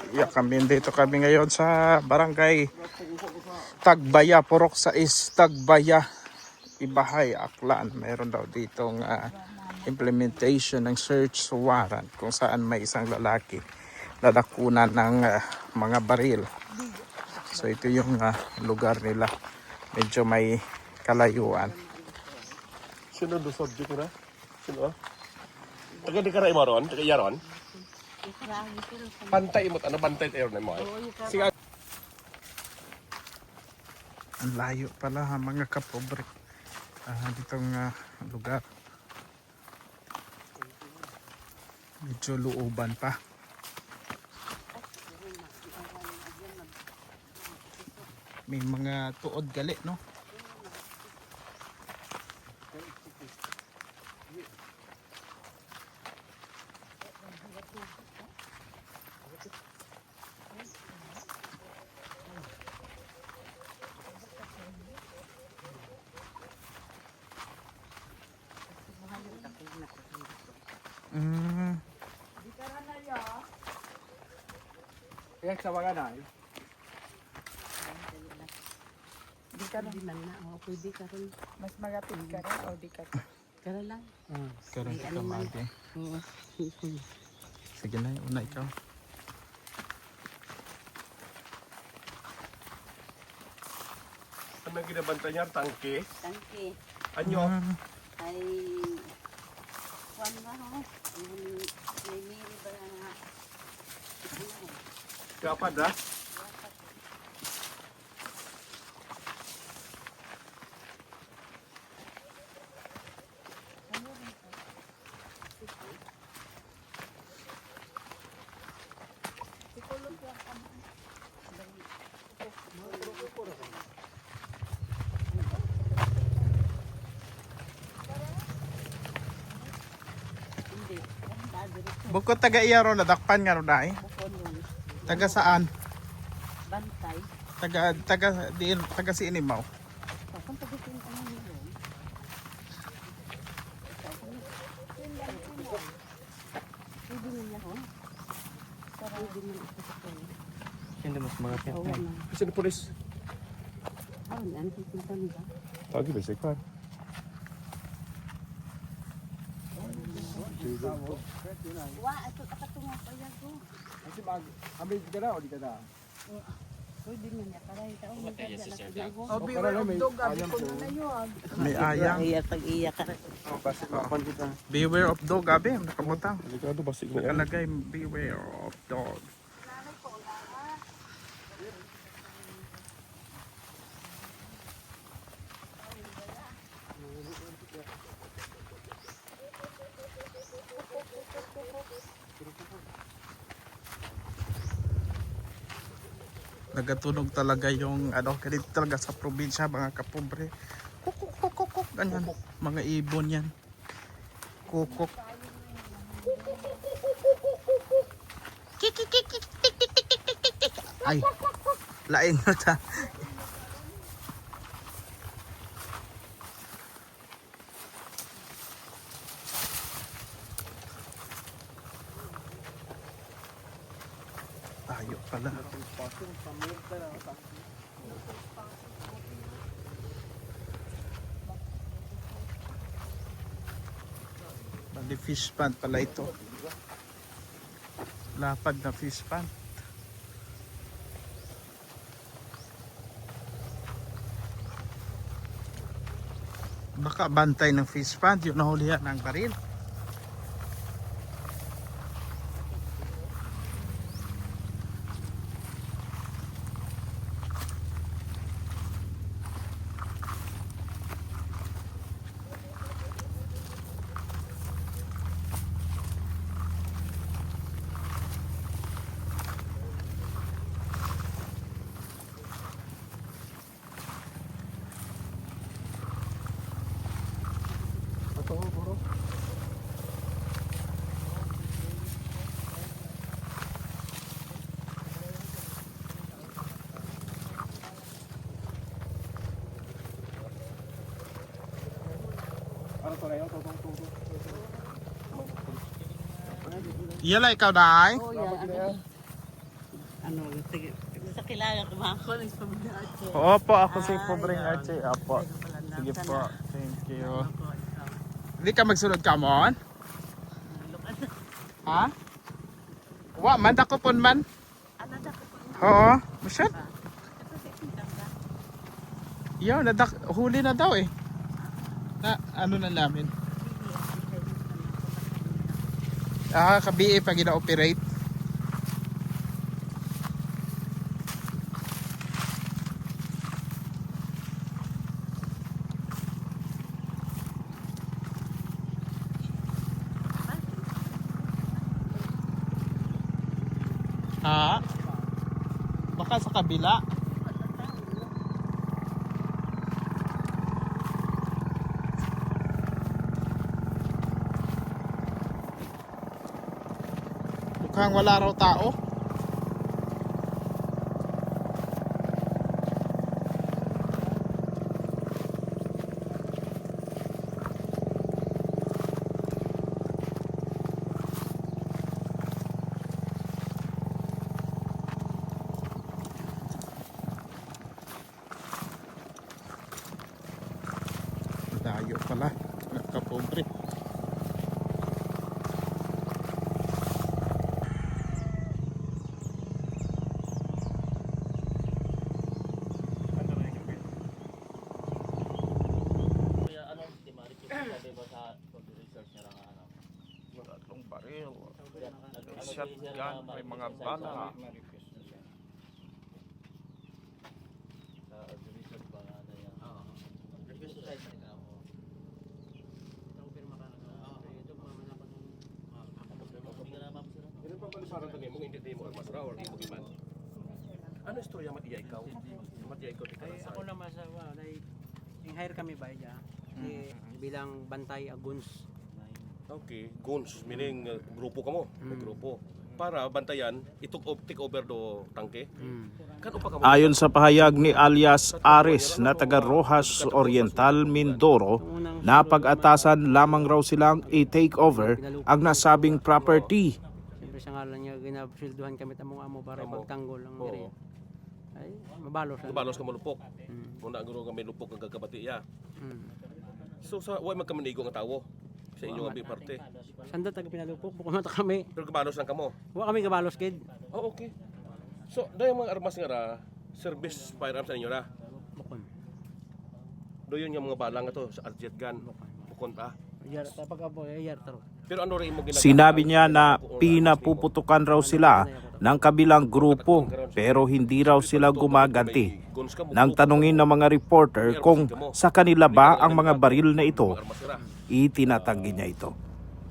Dito kami ngayon sa barangay Tagbaya, Purok 6, Tagbaya, Ibahay, Aklan. Mayroon daw ditong implementation ng search warrant kung saan may isang lalaki nadakunan ng mga baril. So ito yung lugar nila. Medyo may kalayuan. Sino do subject na? Sino? Taga di karay mo ron? Taga yaron? Bantay mo, ano bantay tayo na mo? Sige. Ang layo pala mga kapobre. Ditong lugar. Medyo looban pa. May mga tuod gali, no? Kaya sa mga na Di ka rin man na, pwede ka rin. Mas magapit ka rin o di ka rin? Kara lang. Karoon May ka ano man. magi. Oo. Sige na, una ikaw. Ano ginabantay niya? Tangke? Tangke. Anyo? Ay, kuwan ba ho? May miri ba na? Kapad ha? Bukod taga iyaro nadakpan nga ro dai. Bukon yun. Taga saan? Bantay. Taga si Inimaw. Kung tagitin ka na nyo. Pwede niya ho? Pwede niya ito sa kayo. hindi mas mga Oo na. Kasi ni polis. Ano kikinta nila? Tagi ba siya? Wa, ito katungo pa yan ko. kasi mag ambil ka na o di ka na Pwede niya karay tao. o para lang may ayam ko May ayang. Iyak pag-iyak ka. basta makuan kita Beware of dog, abi. Nakabutang. Delikado ba sigla yan? Nakalagay, beware of dog. Nagatunog talaga yung ganito talaga sa probinsya mga kapobre. Kukuk kukuk kuk ganyan. Mga ibon yan. Kukuk. Ay. Lain na ta. Tayo pala. Bali fish pond pala ito. Lapad na fish pond. Baka bantay ng fish pond yung nahulihan ng baril. Yala ikaw dai. Oh, yeah. ano, sa kailangan kumakon is pamilya. Opo, ako si Pobreng Archie. Opo. Sige po. Thank you. Hindi ka magsunod ka mon? Ha? Wa, man ako pon man. Oo, masyad. Yo, huli na daw eh. Na, ano na namin? Kabi pag ina-operate. Ha? Baka sa kabila. Mukhang wala raw tao. Dayo pala, nagkapobre. Tatlong baril, shotgun, may mga bala. Ganun pa palisaran tani mo hindi mo armasra or imo giman. Ano istorya mat iya ikaw? Mat iya ikaw di Ay, karasan. ako lang masawa, yung hire kami ba ya? Bilang bantay aguns. Okay, guns meaning grupo ka mo, may grupo. Para bantayan take over do tangke. Kan upa ka mo. Ayon sa pahayag ni alias Aris na taga Rojas Oriental, Mindoro, napag-atasan lamang raw silang i-take over ang nasabing property. Siyempre sa ngalan niya, ginasilduhan kami tamong amo para Amo. pagtanggol ang Oo. diri. Ay, mabalos. Balos ka mo lupok. Muna guro nga may lupok ang gagabati ya. So sa way magkamanigo nga tawo sa inyo nga parte. Sanda taga pinalupok, bukod mata kami. Pero gabalos lang kamo. Wa kami kabalos kid. Oh, okay. So dayon mga armas nga ra, service firearms sa inyo ra. Bukod. Doyon yung mga bala nga to sa jet gun. Bukon ta. Yar tapag abo, yar taro. Pero ano rin mo ginagawa? Sinabi niya na pinapuputukan raw sila ng kabilang grupo pero hindi raw sila gumaganti. Nang tanungin ng mga reporter kung sa kanila ba ang mga baril na ito, itinatanggi niya ito.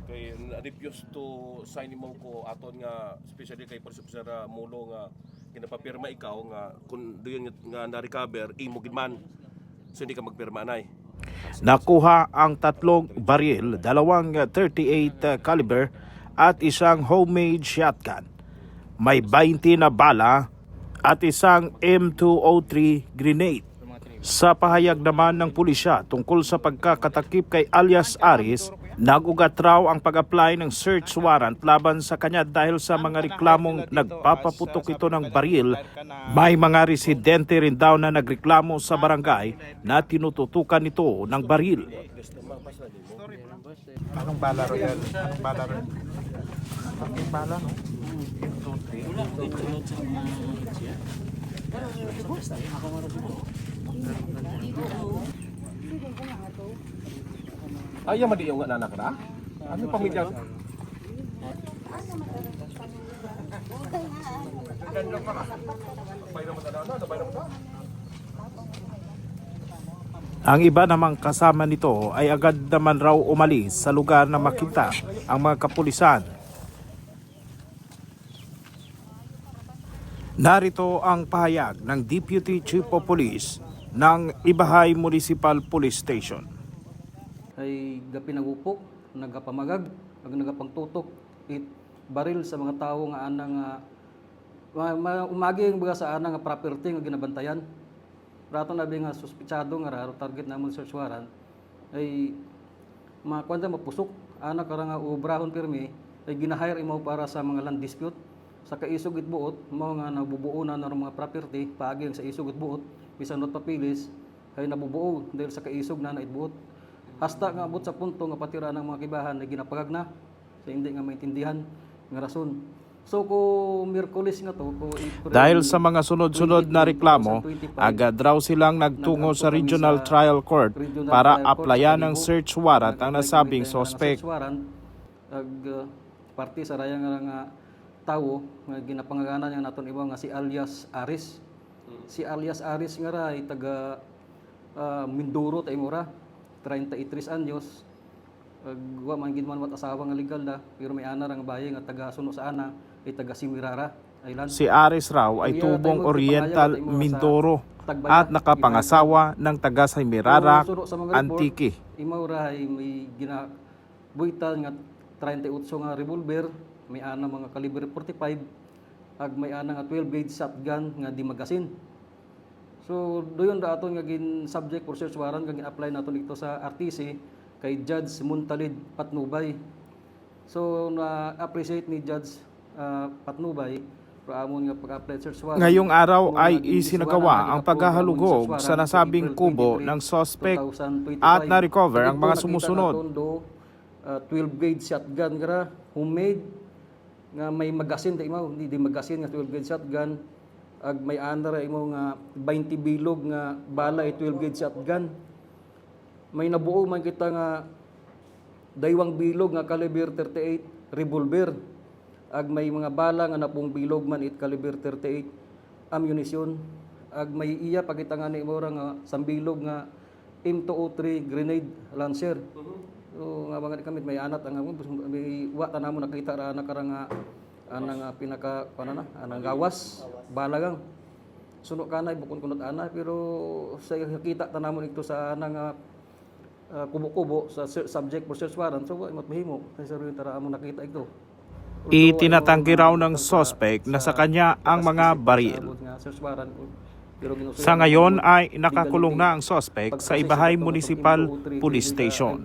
Kay na-refuse to sign mo ko aton nga especially kay police officer Mulo nga ginapapirma ikaw nga kung doon nga na-recover imo gidman. So hindi ka magpirma nay. Nakuha ang 3 baril, 2 38 caliber at isang homemade shotgun. May 20 na bala at isang M203 grenade. Sa pahayag naman ng pulisya tungkol sa pagkakatakip kay alias Aris, nag-ugat raw ang pag-apply ng search warrant laban sa kanya dahil sa mga reklamong nagpapaputok ito ng baril. May mga residente rin daw na nagreklamo sa barangay na tinututukan ito ng baril. Anong bala ro yan? Anong bala ro? Anong bala no? Ay, yung madi yung anak na? Ano pamilya? Ang iba namang kasama nito ay agad naman raw umalis sa lugar na makita ang mga kapulisan. Narito ang pahayag ng Deputy Chief of Police ng Ibahay Municipal Police Station. Ay gapinagupok, nagapamagag, ag nagapangtutok, baril sa mga tao nga anang umagi ang baga sa anang nga property nga ginabantayan. Rato na nga suspitsado nga raro target namon search warrant ay makwanta mapusok ana kara nga ubrahon pirmi ay ginahire imo para sa mga land dispute sa kaisog itbuot mao nga nabubuo na ng mga property paagi sa isog itbuot bisan not papilis ay nabubuo dahil sa kaisog na itbuot hasta nga abot sa punto nga patira ng mga kibahan na ginapagag na sa hindi nga maintindihan nga rason. So ko Miyerkules nga to ko April Dahil sa mga sunod-sunod na reklamo, 2025, agad raw silang nagtungo sa Regional Trial Court para applyan ng search warrant ang nasabing suspect. Search warrant ag parte sa raya nga tawo nga ginapangaganan niya naton iba nga si alias Aris. Si alias Aris nga ra ay taga Mindoro ta imora 33 anyos. Wa man gid man wat asawa nga legal na pero may ana ra nga baye nga taga suno sa ana ay taga Simirara Island. Si Aris raw ay tubong Oriental Mindoro at nakapangasawa ng taga Simirara, Antique. Imaw ra ay may ginabuitan nga 38 nga revolver, may ana mga kalibre 45 ag may ana nga 12 gauge shotgun nga di magasin. So doyon ra aton nga gin subject for search warrant nga gin-apply naton ito sa RTC kay Judge Muntalid Patnubay. So na-appreciate ni Judge Patnubay amon nga pag-apply search warrant. Ngayong araw ay isinagawa ang paghahalugog sa nasabing kubo ng suspect at na-recover ang mga sumusunod. 12 gauge shotgun gara homemade nga may magasin ta imaw hindi di magasin nga 12 gauge shotgun ag may ana ra imaw nga 20 bilog nga bala ay 12 gauge shotgun. May nabuo man kita nga daywang bilog nga caliber 38 revolver ag may mga bala nga napong bilog man it caliber 38 ammunition ag may iya pakita nga ni mora nga sambilog nga M203 grenade launcher. So nga mga kamit may anat ang may wa tanamo nakita ra ana karang nga pinaka panana anang gawas balagang suno kanay bukon kunot ana pero sa nakita tanamo ito sa ana nga kubo-kubo sa subject for search warrant so wa mahimo sa rin tara amo nakita ito. Itinatanggi raw ng suspect na sa kanya ang mga baril. Sa ngayon ay nakakulong na ang suspect sa Ibahay Municipal Police Station.